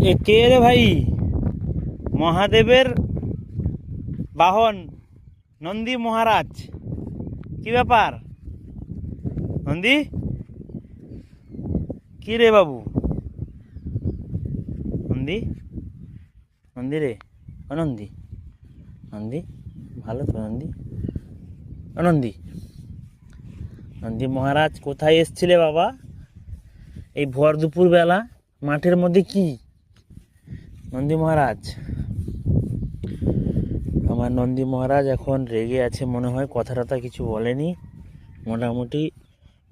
এ কে রে ভাই? মহাদেবের বাহন নন্দী মহারাজ, কি ব্যাপার নন্দী? কি রে বাবু? নন্দী, নন্দী রে, অনন্দী, নন্দী ভালো তো নন্দী, অনন্দী, নন্দী মহারাজ কোথায় এসছিলে বাবা এই ভর দুপুর বেলা মাঠের মধ্যে? কি নন্দী মহারাজ? আমার নন্দী মহারাজ এখন রেগে আছে মনে হয়, কথা টথা কিছু বলেনি, মোটামুটি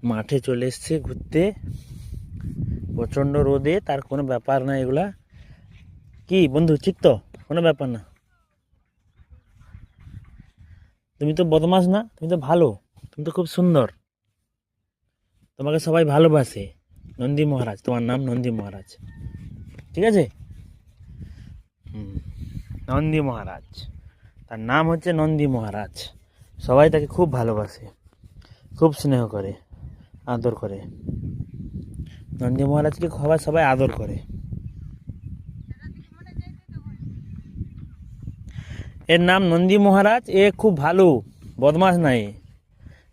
মাঠে চলে এসছে ঘুরতে। প্রচণ্ড রোদে, তার কোনো ব্যাপার না এগুলা। কি বন্ধু, ঠিক তো? কোনো ব্যাপার না। তুমি তো বদমাস না, তুমি তো ভালো, তুমি তো খুব সুন্দর, তোমাকে সবাই ভালোবাসে। নন্দী মহারাজ, তোমার নাম নন্দী মহারাজ, ঠিক আছে? নন্দী মহারাজ, তার নাম হচ্ছে নন্দী মহারাজ। সবাই তাকে খুব ভালোবাসে, খুব স্নেহ করে, আদর করে। নন্দী মহারাজকে সবাই আদর করে। এর নাম নন্দী মহারাজ। এ খুব ভালো, বদমাস নাই,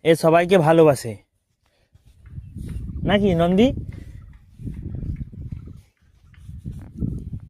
এ সবাইকে ভালোবাসে, নাকি নন্দী?